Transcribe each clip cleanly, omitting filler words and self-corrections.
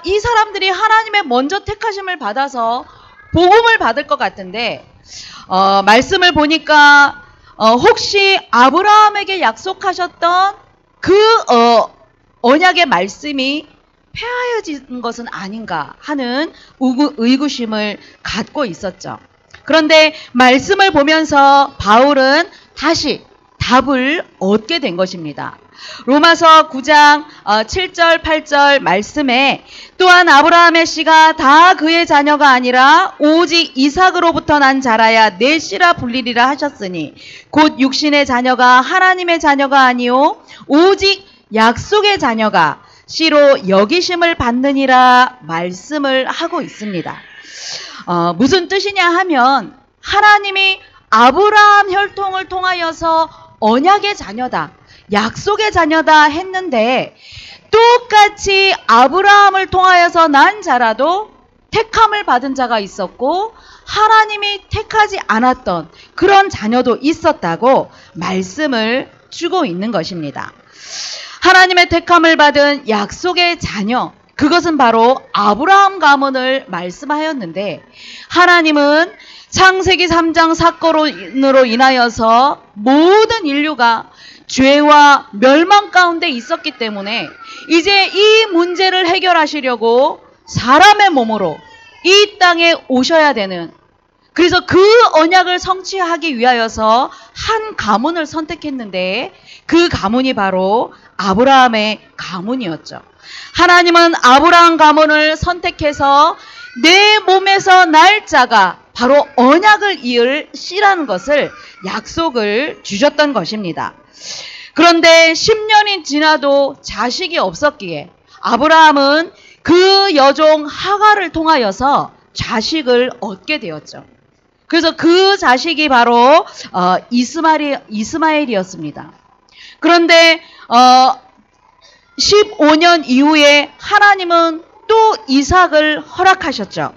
이 사람들이 하나님의 먼저 택하심을 받아서 복음을 받을 것 같은데 말씀을 보니까 혹시 아브라함에게 약속하셨던 그 언약의 말씀이 폐하여진 것은 아닌가 하는 의구심을 갖고 있었죠. 그런데 말씀을 보면서 바울은 다시 답을 얻게 된 것입니다. 로마서 9장 7절 8절 말씀에 또한 아브라함의 씨가 다 그의 자녀가 아니라 오직 이삭으로부터 난 자라야 내 씨라 불리리라 하셨으니 곧 육신의 자녀가 하나님의 자녀가 아니요 오직 약속의 자녀가 씨로 여기심을 받느니라 말씀을 하고 있습니다. 무슨 뜻이냐 하면 하나님이 아브라함 혈통을 통하여서 언약의 자녀다, 약속의 자녀다 했는데 똑같이 아브라함을 통하여서 난 자라도 택함을 받은 자가 있었고 하나님이 택하지 않았던 그런 자녀도 있었다고 말씀을 주고 있는 것입니다. 하나님의 택함을 받은 약속의 자녀, 그것은 바로 아브라함 가문을 말씀하였는데 하나님은 창세기 3장 사건으로 인하여서 모든 인류가 죄와 멸망 가운데 있었기 때문에 이제 이 문제를 해결하시려고 사람의 몸으로 이 땅에 오셔야 되는, 그래서 그 언약을 성취하기 위하여서 한 가문을 선택했는데 그 가문이 바로 아브라함의 가문이었죠. 하나님은 아브라함 가문을 선택해서 내 몸에서 날 자가 바로 언약을 이을 씨라는 것을 약속을 주셨던 것입니다. 그런데 10년이 지나도 자식이 없었기에 아브라함은 그 여종 하갈을 통하여서 자식을 얻게 되었죠. 그래서 그 자식이 바로 이스마엘이었습니다. 그런데 15년 이후에 하나님은 또 이삭을 허락하셨죠.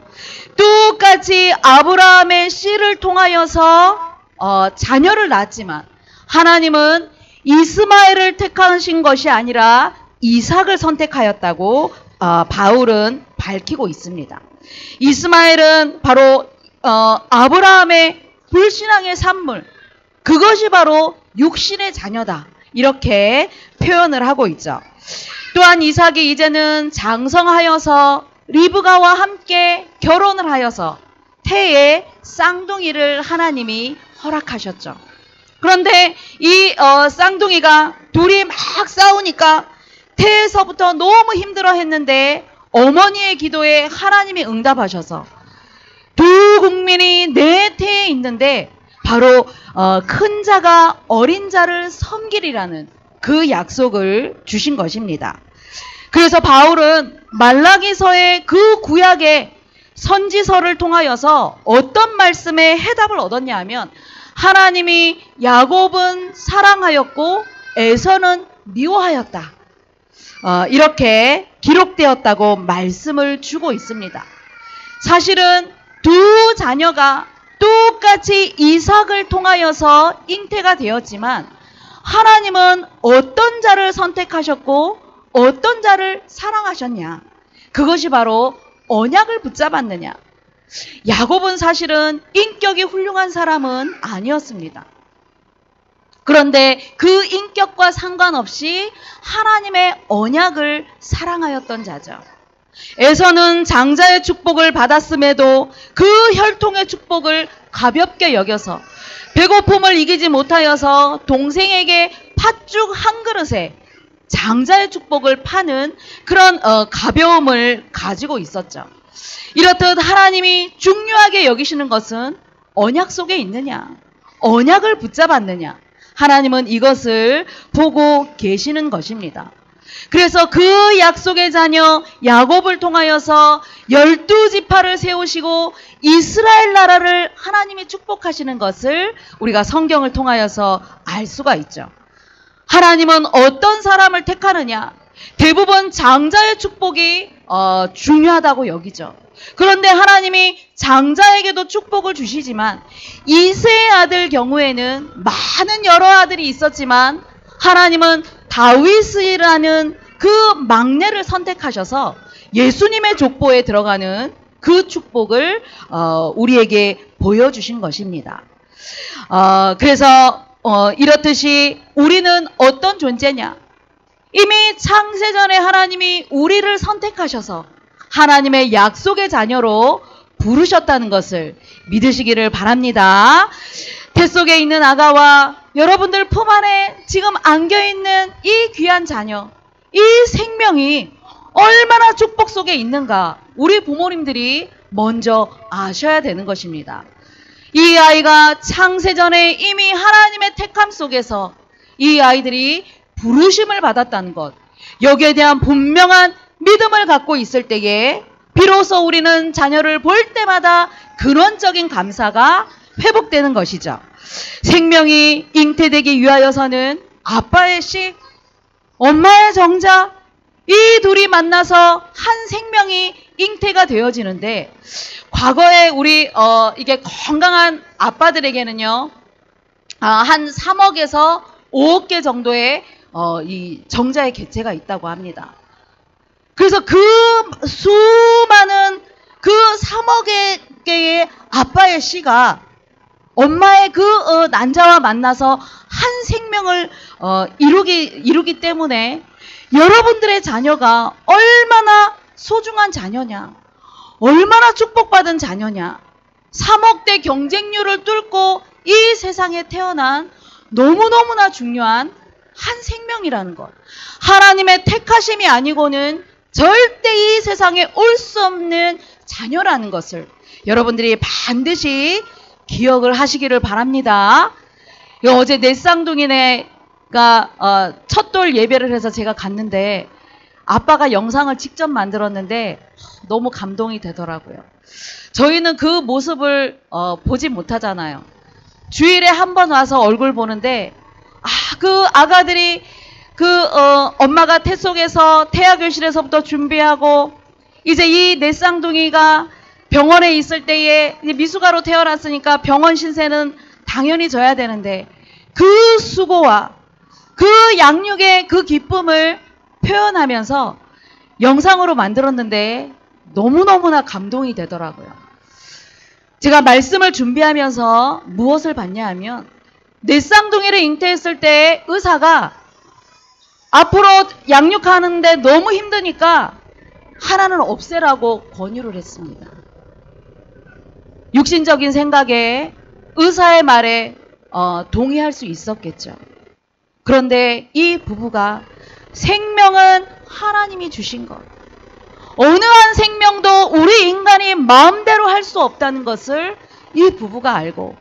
똑같이 아브라함의 씨를 통하여서 자녀를 낳았지만 하나님은 이스마엘을 택하신 것이 아니라 이삭을 선택하였다고 바울은 밝히고 있습니다. 이스마엘은 바로 아브라함의 불신앙의 산물, 그것이 바로 육신의 자녀다, 이렇게 표현을 하고 있죠. 또한 이삭이 이제는 장성하여서 리브가와 함께 결혼을 하여서 태에 쌍둥이를 하나님이 허락하셨죠. 그런데 이 쌍둥이가 둘이 막 싸우니까 태에서부터 너무 힘들어 했는데 어머니의 기도에 하나님이 응답하셔서 두 국민이 내 태에 있는데 바로 큰 자가 어린 자를 섬기리라는 그 약속을 주신 것입니다. 그래서 바울은 말라기서의 그 구약의 선지서를 통하여서 어떤 말씀에 해답을 얻었냐 하면 하나님이 야곱은 사랑하였고 에서는 미워하였다, 이렇게 기록되었다고 말씀을 주고 있습니다. 사실은 두 자녀가 똑같이 이삭을 통하여서 잉태가 되었지만 하나님은 어떤 자를 선택하셨고 어떤 자를 사랑하셨냐, 그것이 바로 언약을 붙잡았느냐. 야곱은 사실은 인격이 훌륭한 사람은 아니었습니다. 그런데 그 인격과 상관없이 하나님의 언약을 사랑하였던 자죠. 에서는 장자의 축복을 받았음에도 그 혈통의 축복을 가볍게 여겨서 배고픔을 이기지 못하여서 동생에게 팥죽 한 그릇에 장자의 축복을 파는 그런 가벼움을 가지고 있었죠. 이렇듯 하나님이 중요하게 여기시는 것은 언약 속에 있느냐, 언약을 붙잡았느냐, 하나님은 이것을 보고 계시는 것입니다. 그래서 그 약속의 자녀 야곱을 통하여서 12지파를 세우시고 이스라엘 나라를 하나님이 축복하시는 것을 우리가 성경을 통하여서 알 수가 있죠. 하나님은 어떤 사람을 택하느냐, 대부분 장자의 축복이 중요하다고 여기죠. 그런데 하나님이 장자에게도 축복을 주시지만 이새의 아들 경우에는 많은 여러 아들이 있었지만 하나님은 다윗이라는 그 막내를 선택하셔서 예수님의 족보에 들어가는 그 축복을 우리에게 보여주신 것입니다. 그래서 이렇듯이 우리는 어떤 존재냐? 이미 창세전에 하나님이 우리를 선택하셔서 하나님의 약속의 자녀로 부르셨다는 것을 믿으시기를 바랍니다. 태 속에 있는 아가와 여러분들 품 안에 지금 안겨있는 이 귀한 자녀, 이 생명이 얼마나 축복 속에 있는가 우리 부모님들이 먼저 아셔야 되는 것입니다. 이 아이가 창세전에 이미 하나님의 택함 속에서 이 아이들이 부르심을 받았다는 것, 여기에 대한 분명한 믿음을 갖고 있을 때에 비로소 우리는 자녀를 볼 때마다 근원적인 감사가 회복되는 것이죠. 생명이 잉태되기 위하여서는 아빠의 씨, 엄마의 정자, 이 둘이 만나서 한 생명이 잉태가 되어지는데, 과거에 우리 이게 건강한 아빠들에게는요, 한 3억에서 5억 개 정도의 이 정자의 개체가 있다고 합니다. 그래서 그 수많은 그 3억 개의 아빠의 씨가 엄마의 그 난자와 만나서 한 생명을 이루기 때문에 여러분들의 자녀가 얼마나 소중한 자녀냐, 얼마나 축복받은 자녀냐, 3억대 경쟁률을 뚫고 이 세상에 태어난 너무너무나 중요한 한 생명이라는 것, 하나님의 택하심이 아니고는 절대 이 세상에 올 수 없는 자녀라는 것을 여러분들이 반드시 기억을 하시기를 바랍니다. 어제 내 쌍둥이네가 첫돌 예배를 해서 제가 갔는데 아빠가 영상을 직접 만들었는데 너무 감동이 되더라고요. 저희는 그 모습을 보지 못하잖아요. 주일에 한 번 와서 얼굴 보는데 그 아가들이 엄마가 태 속에서 태아교실에서부터 준비하고 이제 이 내 쌍둥이가 병원에 있을 때에 미숙아로 태어났으니까 병원 신세는 당연히 져야 되는데 그 수고와 그 양육의 그 기쁨을 표현하면서 영상으로 만들었는데 너무너무나 감동이 되더라고요. 제가 말씀을 준비하면서 무엇을 봤냐 하면 내 쌍둥이를 잉태했을 때 의사가 앞으로 양육하는데 너무 힘드니까 하나는 없애라고 권유를 했습니다. 육신적인 생각에 의사의 말에 동의할 수 있었겠죠. 그런데 이 부부가 생명은 하나님이 주신 것, 어느 한 생명도 우리 인간이 마음대로 할 수 없다는 것을 이 부부가 알고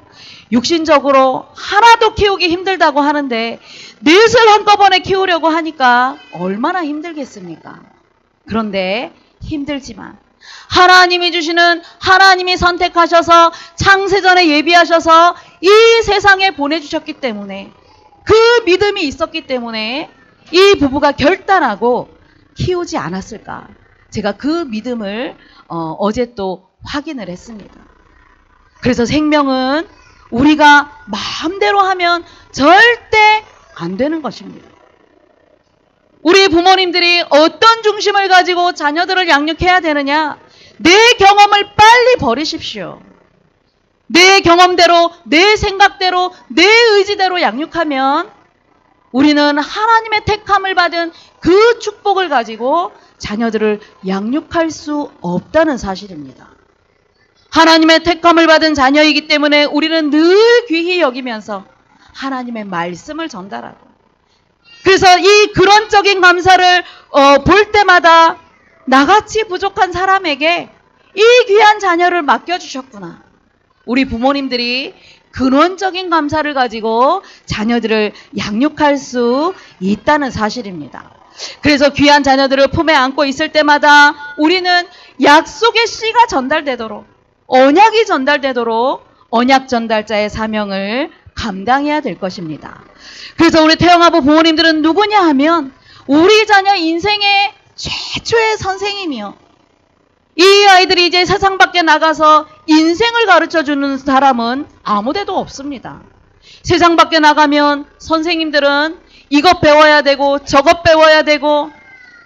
육신적으로 하나도 키우기 힘들다고 하는데 넷을 한꺼번에 키우려고 하니까 얼마나 힘들겠습니까? 그런데 힘들지만 하나님이 주시는, 하나님이 선택하셔서 창세전에 예비하셔서 이 세상에 보내주셨기 때문에, 그 믿음이 있었기 때문에 이 부부가 결단하고 키우지 않았을까. 제가 그 믿음을 어제 또 확인을 했습니다. 그래서 생명은 우리가 마음대로 하면 절대 안 되는 것입니다. 우리 부모님들이 어떤 중심을 가지고 자녀들을 양육해야 되느냐? 내 경험을 빨리 버리십시오. 내 경험대로, 내 생각대로, 내 의지대로 양육하면 우리는 하나님의 택함을 받은 그 축복을 가지고 자녀들을 양육할 수 없다는 사실입니다. 하나님의 택함을 받은 자녀이기 때문에 우리는 늘 귀히 여기면서 하나님의 말씀을 전달하고, 그래서 이 근원적인 감사를 볼 때마다 나같이 부족한 사람에게 이 귀한 자녀를 맡겨주셨구나. 우리 부모님들이 근원적인 감사를 가지고 자녀들을 양육할 수 있다는 사실입니다. 그래서 귀한 자녀들을 품에 안고 있을 때마다 우리는 약속의 씨가 전달되도록, 언약이 전달되도록 언약 전달자의 사명을 감당해야 될 것입니다. 그래서 우리 태영아부 부모님들은 누구냐 하면 우리 자녀 인생의 최초의 선생님이요. 이 아이들이 이제 세상 밖에 나가서 인생을 가르쳐주는 사람은 아무데도 없습니다. 세상 밖에 나가면 선생님들은 이것 배워야 되고 저것 배워야 되고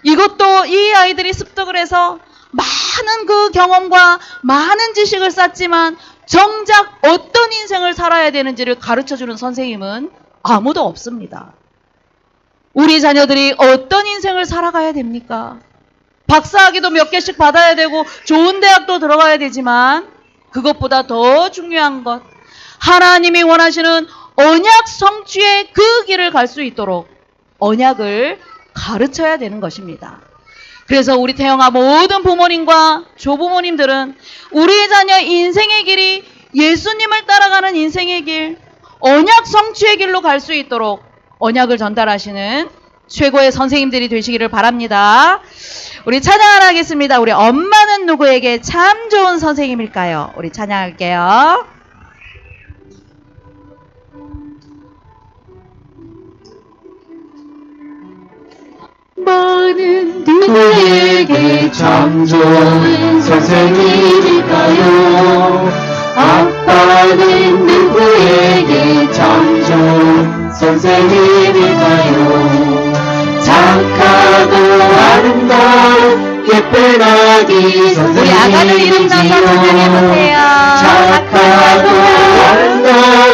이것도 이 아이들이 습득을 해서 많은 그 경험과 많은 지식을 쌓지만 정작 어떤 인생을 살아야 되는지를 가르쳐주는 선생님은 아무도 없습니다. 우리 자녀들이 어떤 인생을 살아가야 됩니까? 박사학위도 몇 개씩 받아야 되고 좋은 대학도 들어가야 되지만 그것보다 더 중요한 것, 하나님이 원하시는 언약 성취의 그 길을 갈 수 있도록 언약을 가르쳐야 되는 것입니다. 그래서 우리 태영아 모든 부모님과 조부모님들은 우리 자녀 인생의 길이 예수님을 따라가는 인생의 길, 언약 성취의 길로 갈 수 있도록 언약을 전달하시는 최고의 선생님들이 되시기를 바랍니다. 우리 찬양을 하겠습니다. 우리 엄마는 누구에게 참 좋은 선생님일까요? 우리 찬양할게요. 엄마는 누구에게 참 좋은 선생님일까요? 아빠는 누구에게 참 좋은 선생님일까요? 착하고 아름다운 예쁜 아기 선생님이지요. 우리 아가들 이름 나서 찬양해보세요. 착하고 아름다운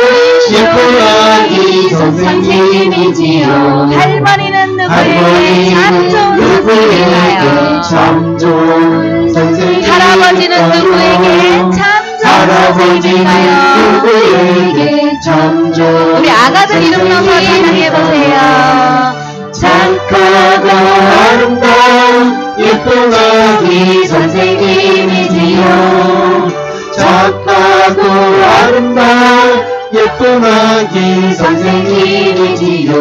예쁜 아기 선생님이지요. 할머니는 누구에게 참 좋은 선생님일까요? 참 좋은 선생님. 할아버지는 누구에게 참 좋은 선생님일까요? 누구에게 참 좋은. 우리 아가들 이름 나서 찬양해보세요. 착하고 아름다운 예쁜 아기 선생님이지요. 착하고 아름다운 예쁜 아기 선생님이지요.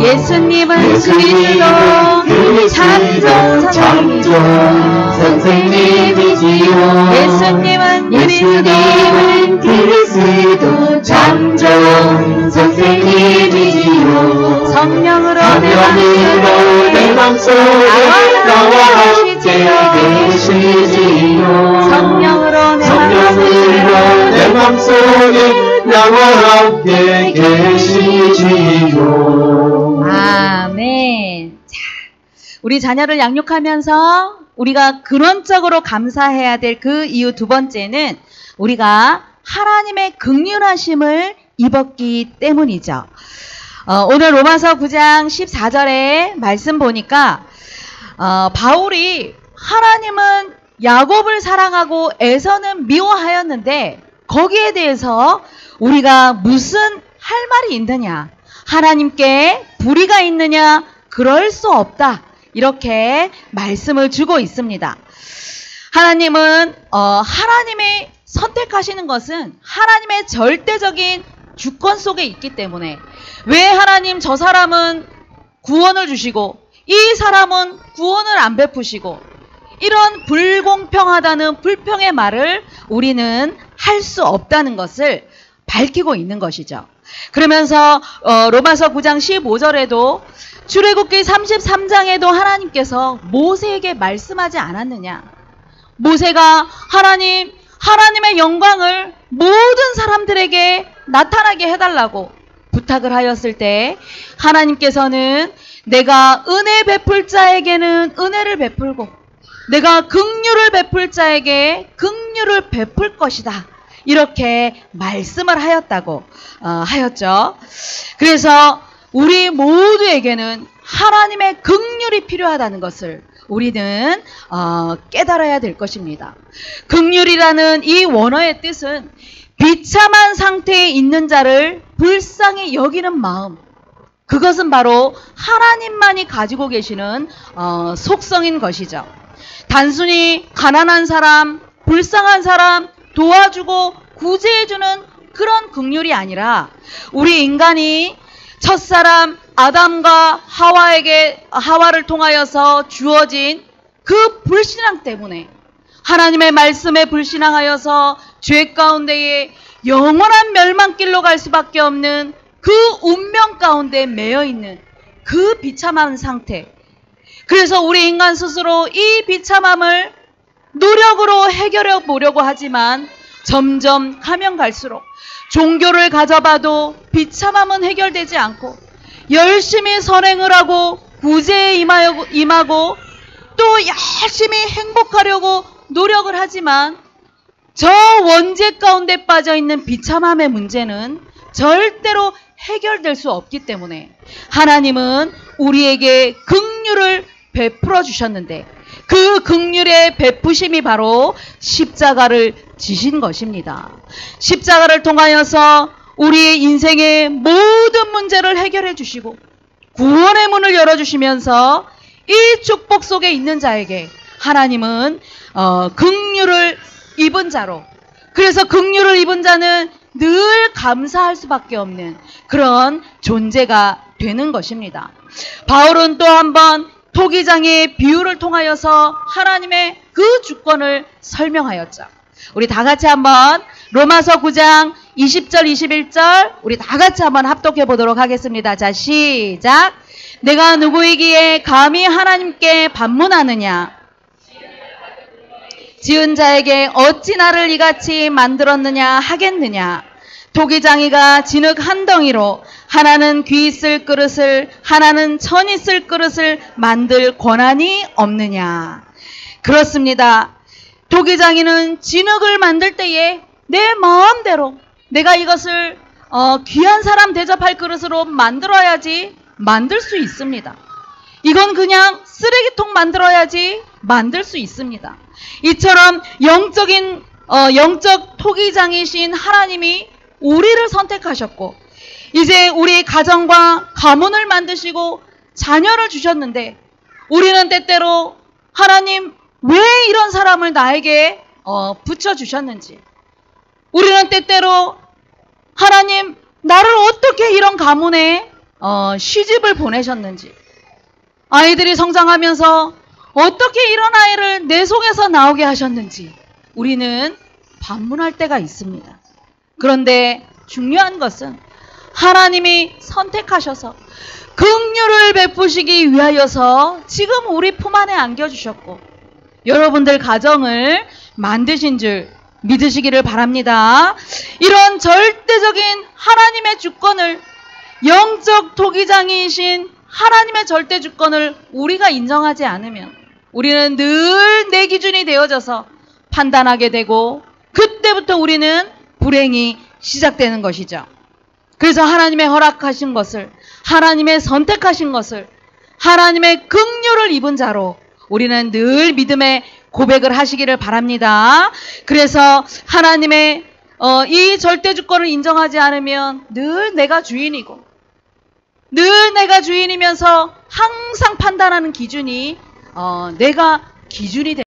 예수님은 그리스도 참 좋은 선생님이지요. 예수님은 그리스도 참 좋은 선생님이지요. 성령으로 내 맘속에 나와 함께 계시지요. 성령으로 내 맘속에 나와 함께 계시지요. 아멘. 자, 우리 자녀를 양육하면서 우리가 근원적으로 감사해야 될 그 이유 두 번째는 우리가 하나님의 긍휼하심을 입었기 때문이죠. 오늘 로마서 9장 14절에 말씀 보니까 바울이 하나님은 야곱을 사랑하고 에서는 미워하였는데 거기에 대해서 우리가 무슨 할 말이 있느냐, 하나님께 불의가 있느냐, 그럴 수 없다, 이렇게 말씀을 주고 있습니다. 하나님은 하나님이 선택하시는 것은 하나님의 절대적인 주권 속에 있기 때문에 왜 하나님 저 사람은 구원을 주시고 이 사람은 구원을 안 베푸시고 이런 불공평하다는 불평의 말을 우리는 할 수 없다는 것을 밝히고 있는 것이죠. 그러면서 로마서 9장 15절에도 출애굽기 33장에도 하나님께서 모세에게 말씀하지 않았느냐, 모세가 하나님의 영광을 모든 사람들에게 나타나게 해달라고 부탁을 하였을 때 하나님께서는 내가 은혜 베풀 자에게는 은혜를 베풀고 내가 긍휼을 베풀 자에게 긍휼을 베풀 것이다, 이렇게 말씀을 하였다고 하였죠. 그래서 우리 모두에게는 하나님의 긍휼이 필요하다는 것을 우리는 깨달아야 될 것입니다. 긍휼이라는 이 원어의 뜻은 비참한 상태에 있는 자를 불쌍히 여기는 마음, 그것은 바로 하나님만이 가지고 계시는 속성인 것이죠. 단순히 가난한 사람, 불쌍한 사람 도와주고 구제해주는 그런 긍휼이 아니라 우리 인간이 첫사람 아담과 하와를 통하여서 주어진 그 불신앙 때문에 하나님의 말씀에 불신앙하여서 죄 가운데에 영원한 멸망길로 갈 수밖에 없는 그 운명 가운데 매여있는 그 비참한 상태, 그래서 우리 인간 스스로 이 비참함을 노력으로 해결해 보려고 하지만 점점 가면 갈수록 종교를 가져봐도 비참함은 해결되지 않고 열심히 선행을 하고 구제에 임하고 또 열심히 행복하려고 노력을 하지만 저 원죄 가운데 빠져있는 비참함의 문제는 절대로 해결될 수 없기 때문에 하나님은 우리에게 긍휼을 베풀어 주셨는데 그 긍휼의 베푸심이 바로 십자가를 지신 것입니다. 십자가를 통하여서 우리의 인생의 모든 문제를 해결해 주시고 구원의 문을 열어주시면서 이 축복 속에 있는 자에게 하나님은 긍휼을 입은 자로, 그래서 긍휼을 입은 자는 늘 감사할 수밖에 없는 그런 존재가 되는 것입니다. 바울은 또 한번 토기장의 비유를 통하여서 하나님의 그 주권을 설명하였죠. 우리 다 같이 한번 로마서 9장 20절 21절 우리 다 같이 한번 합독해 보도록 하겠습니다. 자, 시작. 내가 누구이기에 감히 하나님께 반문하느냐? 지은 자에게 어찌 나를 이같이 만들었느냐 하겠느냐? 토기장이가 진흙 한 덩이로 하나는 귀 있을 그릇을 하나는 천 있을 그릇을 만들 권한이 없느냐? 그렇습니다. 토기장이는 진흙을 만들 때에 내 마음대로 내가 이것을 귀한 사람 대접할 그릇으로 만들어야지 만들 수 있습니다. 이건 그냥 쓰레기통 만들어야지 만들 수 있습니다. 이처럼 영적 토기장이신 하나님이 우리를 선택하셨고 이제 우리 가정과 가문을 만드시고 자녀를 주셨는데 우리는 때때로 하나님 왜 이런 사람을 나에게 붙여주셨는지, 우리는 때때로 하나님 나를 어떻게 이런 가문에 시집을 보내셨는지, 아이들이 성장하면서 어떻게 이런 아이를 내 속에서 나오게 하셨는지 우리는 반문할 때가 있습니다. 그런데 중요한 것은 하나님이 선택하셔서 긍휼을 베푸시기 위하여서 지금 우리 품 안에 안겨주셨고 여러분들 가정을 만드신 줄 믿으시기를 바랍니다. 이런 절대적인 하나님의 주권을, 영적 토기장이신 하나님의 절대 주권을 우리가 인정하지 않으면 우리는 늘 내 기준이 되어져서 판단하게 되고 그때부터 우리는 불행이 시작되는 것이죠. 그래서 하나님의 허락하신 것을, 하나님의 선택하신 것을, 하나님의 긍휼을 입은 자로 우리는 늘 믿음의 고백을 하시기를 바랍니다. 그래서 하나님의 이 절대 주권을 인정하지 않으면 늘 내가 주인이고 늘 내가 주인이면서 항상 판단하는 기준이 내가 기준이 됩니다.